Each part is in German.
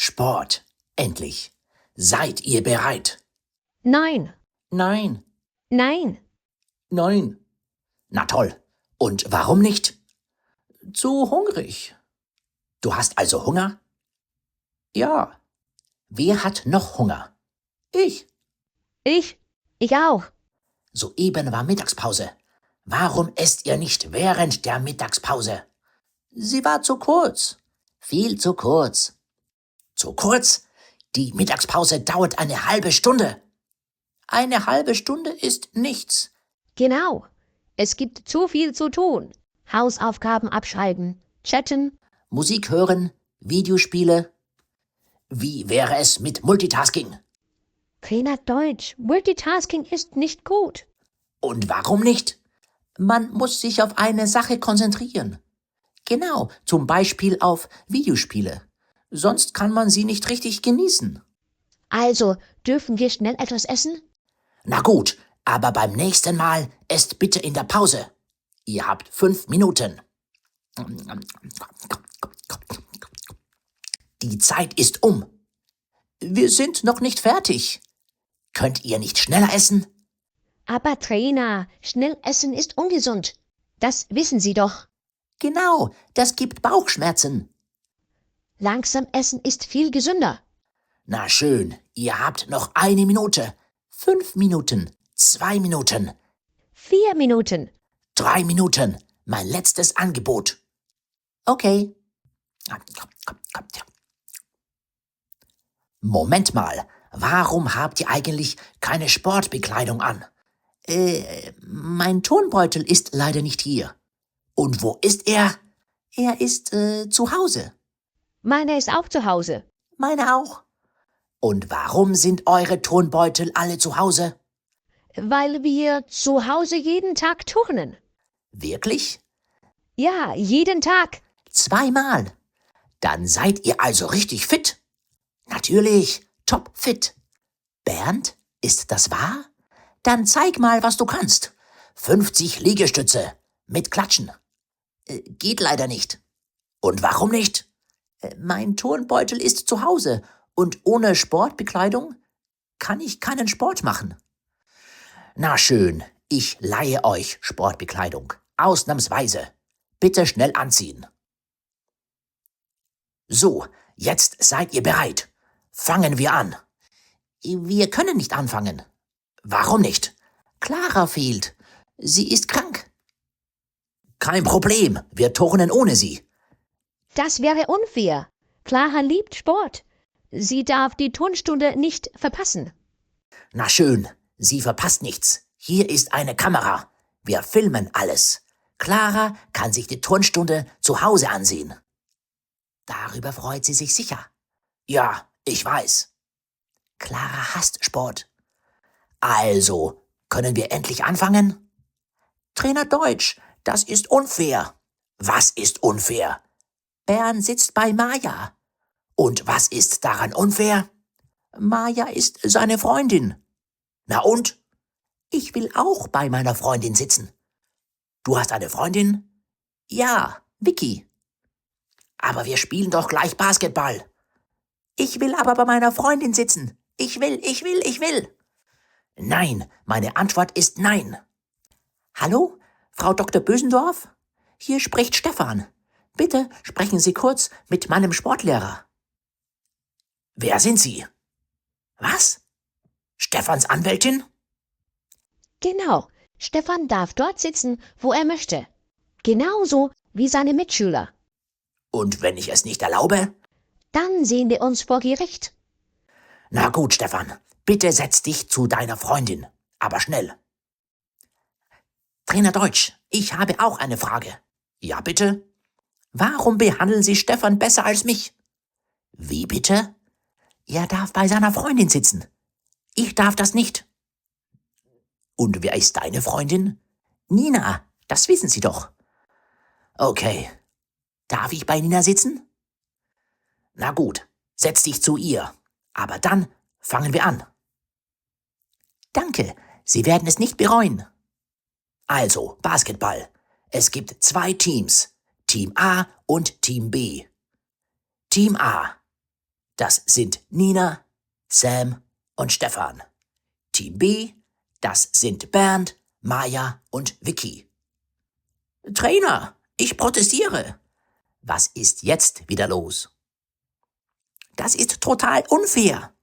Sport. Endlich. Seid ihr bereit? Nein, Nein. nein. Nein. Na toll. Und warum nicht? Zu hungrig. Du hast also Hunger? Ja. Wer hat noch Hunger? Ich. Ich auch. Soeben war Mittagspause. Warum esst ihr nicht während der Mittagspause? Sie war zu kurz. Viel zu kurz. Zu kurz? Die Mittagspause dauert eine halbe Stunde. Eine halbe Stunde ist nichts. Genau. Es gibt zu viel zu tun. Hausaufgaben abschreiben, chatten. Musik hören, Videospiele. Wie wäre es mit Multitasking? Trainer Deutsch. Multitasking ist nicht gut. Und warum nicht? Man muss sich auf eine Sache konzentrieren. Genau, zum Beispiel auf Videospiele. Sonst kann man sie nicht richtig genießen. Also, dürfen wir schnell etwas essen? Na gut, aber beim nächsten Mal esst bitte in der Pause. Ihr habt 5 Minuten. Die Zeit ist um. Wir sind noch nicht fertig. Könnt ihr nicht schneller essen? Aber Trainer, schnell essen ist ungesund. Das wissen Sie doch. Genau, das gibt Bauchschmerzen. Langsam essen ist viel gesünder. Na schön, ihr habt noch 1 Minute. 5 Minuten, 2 Minuten, 4 Minuten. 3 Minuten. Mein letztes Angebot. Okay. Moment mal, warum habt ihr eigentlich keine Sportbekleidung an? Mein Turnbeutel ist leider nicht hier. Und wo ist er? Er ist zu Hause. Meiner ist auch zu Hause. Meine auch. Und warum sind eure Turnbeutel alle zu Hause? Weil wir zu Hause jeden Tag turnen. Wirklich? Ja, jeden Tag. 2 Mal. Dann seid ihr also richtig fit. Natürlich, topfit. Bernd, ist das wahr? Dann zeig mal, was du kannst. 50 Liegestütze mit Klatschen. Geht leider nicht. Und warum nicht? Mein Turnbeutel ist zu Hause und ohne Sportbekleidung kann ich keinen Sport machen. Na schön, ich leihe euch Sportbekleidung. Ausnahmsweise. Bitte schnell anziehen. So, jetzt seid ihr bereit. Fangen wir an. Wir können nicht anfangen. Warum nicht? Clara fehlt. Sie ist krank. Kein Problem, wir turnen ohne sie. Das wäre unfair. Clara liebt Sport. Sie darf die Turnstunde nicht verpassen. Na schön, sie verpasst nichts. Hier ist eine Kamera. Wir filmen alles. Clara kann sich die Turnstunde zu Hause ansehen. Darüber freut sie sich sicher. Ja, ich weiß. Clara hasst Sport. Also, können wir endlich anfangen? Trainer Deutsch, das ist unfair. Was ist unfair? Bernd sitzt bei Maja. Und was ist daran unfair? Maja ist seine Freundin. Na und? Ich will auch bei meiner Freundin sitzen. Du hast eine Freundin? Ja, Vicky. Aber wir spielen doch gleich Basketball. Ich will aber bei meiner Freundin sitzen. Ich will. Nein, meine Antwort ist nein. Hallo, Frau Dr. Bösendorf? Hier spricht Stefan. Bitte sprechen Sie kurz mit meinem Sportlehrer. Wer sind Sie? Was? Stefans Anwältin? Genau. Stefan darf dort sitzen, wo er möchte. Genauso wie seine Mitschüler. Und wenn ich es nicht erlaube? Dann sehen wir uns vor Gericht. Na gut, Stefan, bitte setz dich zu deiner Freundin. Aber schnell. Trainer Deutsch, ich habe auch eine Frage. Ja, bitte? Warum behandeln Sie Stefan besser als mich? Wie bitte? Er darf bei seiner Freundin sitzen. Ich darf das nicht. Und wer ist deine Freundin? Nina, das wissen Sie doch. Okay. Darf ich bei Nina sitzen? Na gut, setz dich zu ihr. Aber dann fangen wir an. Danke, Sie werden es nicht bereuen. Also, Basketball. Es gibt 2 Teams. Team A und Team B. Team A. Das sind Nina, Sam und Stefan. Team B, das sind Bernd, Maja und Vicky. Trainer, ich protestiere. Was ist jetzt wieder los? Das ist total unfair.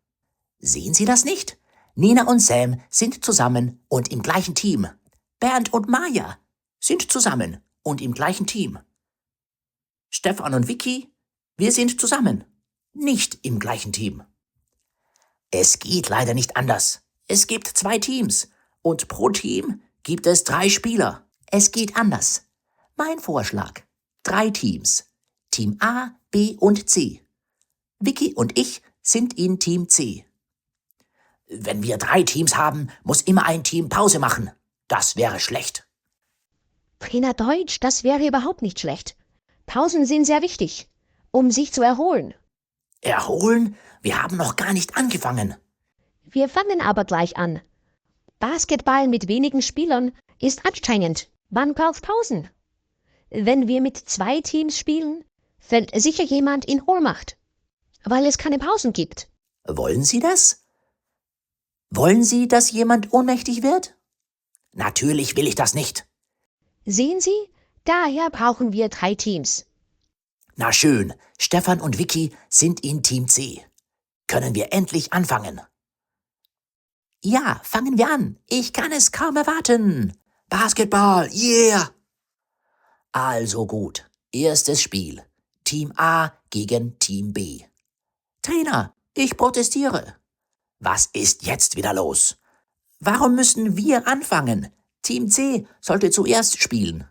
Sehen Sie das nicht? Nina und Sam sind zusammen und im gleichen Team. Bernd und Maja sind zusammen und im gleichen Team. Stefan und Vicky, wir sind zusammen, nicht im gleichen Team. Es geht leider nicht anders. Es gibt 2 Teams und pro Team gibt es 3 Spieler. Es geht anders. Mein Vorschlag: 3 Teams. Team A, B und C. Vicky und ich sind in Team C. Wenn wir 3 Teams haben, muss immer ein Team Pause machen. Das wäre schlecht. Trainer Deutsch, das wäre überhaupt nicht schlecht. Pausen sind sehr wichtig, um sich zu erholen. Erholen? Wir haben noch gar nicht angefangen. Wir fangen aber gleich an. Basketball mit wenigen Spielern ist anstrengend. Man braucht Pausen. Wenn wir mit 2 Teams spielen, fällt sicher jemand in Ohnmacht, weil es keine Pausen gibt. Wollen Sie das? Wollen Sie, dass jemand ohnmächtig wird? Natürlich will ich das nicht. Sehen Sie, daher brauchen wir 3 Teams. Na schön, Stefan und Vicky sind in Team C. Können wir endlich anfangen? Ja, fangen wir an. Ich kann es kaum erwarten. Basketball, yeah! Also gut, erstes Spiel. Team A gegen Team B. Trainer, ich protestiere. Was ist jetzt wieder los? Warum müssen wir anfangen? Team C sollte zuerst spielen.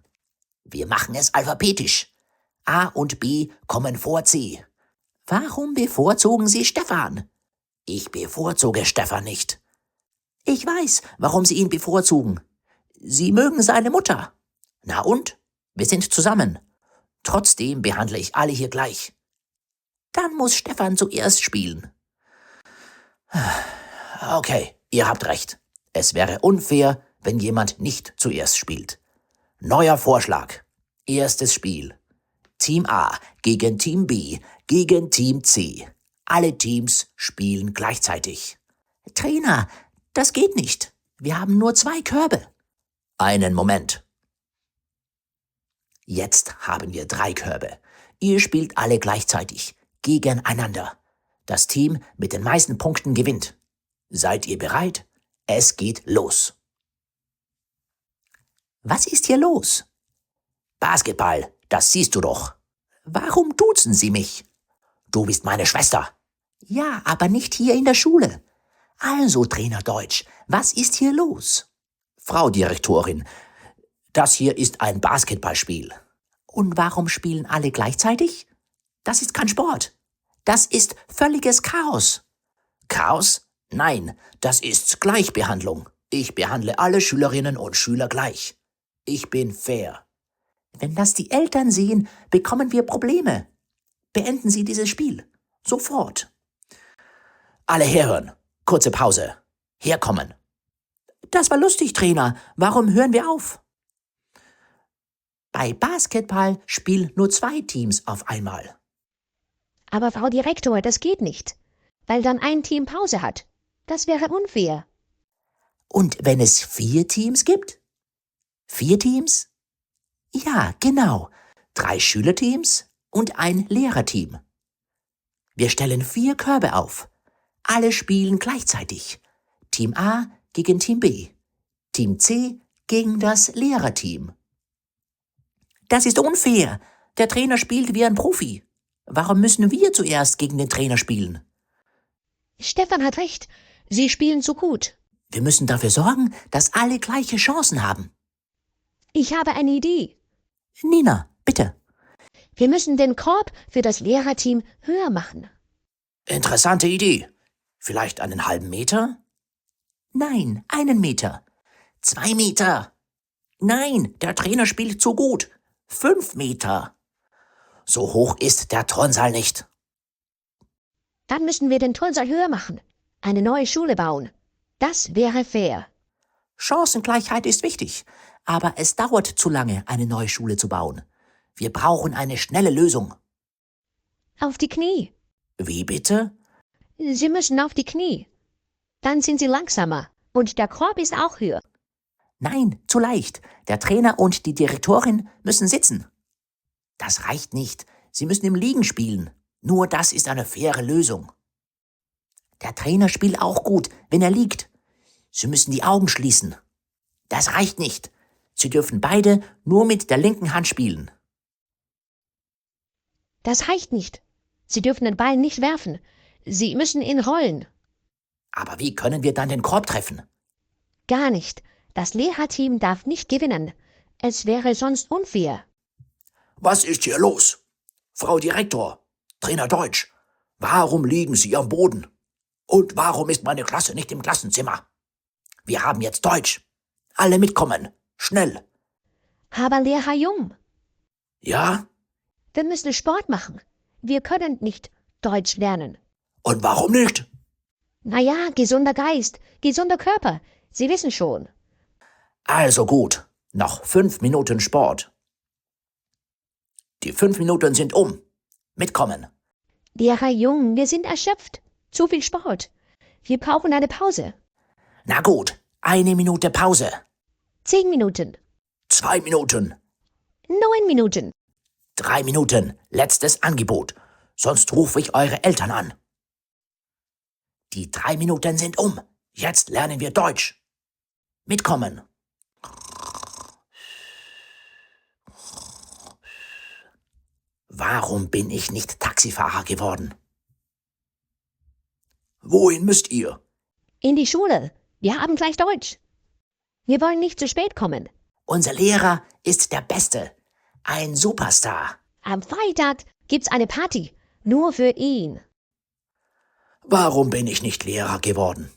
Wir machen es alphabetisch. A und B kommen vor C. Warum bevorzugen Sie Stefan? Ich bevorzuge Stefan nicht. Ich weiß, warum Sie ihn bevorzugen. Sie mögen seine Mutter. Na und? Wir sind zusammen. Trotzdem behandle ich alle hier gleich. Dann muss Stefan zuerst spielen. Okay, ihr habt recht. Es wäre unfair, wenn jemand nicht zuerst spielt. Neuer Vorschlag. Erstes Spiel. Team A gegen Team B gegen Team C. Alle Teams spielen gleichzeitig. Trainer, das geht nicht. Wir haben nur 2 Körbe. Einen Moment. Jetzt haben wir 3 Körbe. Ihr spielt alle gleichzeitig, gegeneinander. Das Team mit den meisten Punkten gewinnt. Seid ihr bereit? Es geht los. Was ist hier los? Basketball, das siehst du doch. Warum duzen Sie mich? Du bist meine Schwester. Ja, aber nicht hier in der Schule. Also, Trainer Deutsch, was ist hier los? Frau Direktorin, das hier ist ein Basketballspiel. Und warum spielen alle gleichzeitig? Das ist kein Sport. Das ist völliges Chaos. Chaos? Nein, das ist Gleichbehandlung. Ich behandle alle Schülerinnen und Schüler gleich. Ich bin fair. Wenn das die Eltern sehen, bekommen wir Probleme. Beenden Sie dieses Spiel. Sofort. Alle herhören. Kurze Pause. Herkommen. Das war lustig, Trainer. Warum hören wir auf? Bei Basketball spielen nur 2 Teams auf einmal. Aber Frau Direktor, das geht nicht, weil dann ein Team Pause hat. Das wäre unfair. Und wenn es 4 Teams gibt? 4 Teams? Ja, genau. 3 Schülerteams und ein Lehrerteam. Wir stellen 4 Körbe auf. Alle spielen gleichzeitig. Team A gegen Team B. Team C gegen das Lehrerteam. Das ist unfair. Der Trainer spielt wie ein Profi. Warum müssen wir zuerst gegen den Trainer spielen? Stefan hat recht. Sie spielen so gut. Wir müssen dafür sorgen, dass alle gleiche Chancen haben. Ich habe eine Idee. Nina, bitte. Wir müssen den Korb für das Lehrerteam höher machen. Interessante Idee. Vielleicht einen halben Meter? Nein, 1 Meter. 2 Meter. Nein, der Trainer spielt zu gut. 5 Meter. So hoch ist der Turnsaal nicht. Dann müssen wir den Turnsaal höher machen. Eine neue Schule bauen. Das wäre fair. Chancengleichheit ist wichtig, aber es dauert zu lange, eine neue Schule zu bauen. Wir brauchen eine schnelle Lösung. Auf die Knie. Wie bitte? Sie müssen auf die Knie. Dann sind Sie langsamer. Und der Korb ist auch höher. Nein, zu leicht. Der Trainer und die Direktorin müssen sitzen. Das reicht nicht. Sie müssen im Liegen spielen. Nur das ist eine faire Lösung. Der Trainer spielt auch gut, wenn er liegt. Sie müssen die Augen schließen. Das reicht nicht. Sie dürfen beide nur mit der linken Hand spielen. Das reicht nicht. Sie dürfen den Ball nicht werfen. Sie müssen ihn rollen. Aber wie können wir dann den Korb treffen? Gar nicht. Das Lehrerteam darf nicht gewinnen. Es wäre sonst unfair. Was ist hier los? Frau Direktor, Trainer Deutsch, warum liegen Sie am Boden? Und warum ist meine Klasse nicht im Klassenzimmer? Wir haben jetzt Deutsch. Alle mitkommen. Schnell. Aber Lehrer Jung, Ja? wir müssen Sport machen. Wir können nicht Deutsch lernen. Und warum nicht? Naja, gesunder Geist, gesunder Körper. Sie wissen schon. Also gut, noch 5 Minuten Sport. Die 5 Minuten sind um. Mitkommen. Lehrer Jung, wir sind erschöpft. Zu viel Sport. Wir brauchen eine Pause. Na gut, 1 Minute Pause. 10 Minuten. 2 Minuten. 9 Minuten. 3 Minuten. Letztes Angebot. Sonst rufe ich eure Eltern an. Die 3 Minuten sind um. Jetzt lernen wir Deutsch. Mitkommen. Warum bin ich nicht Taxifahrer geworden? Wohin müsst ihr? In die Schule. Wir haben gleich Deutsch. Wir wollen nicht zu spät kommen. Unser Lehrer ist der Beste. Ein Superstar. Am Freitag gibt's eine Party. Nur für ihn. Warum bin ich nicht Lehrer geworden?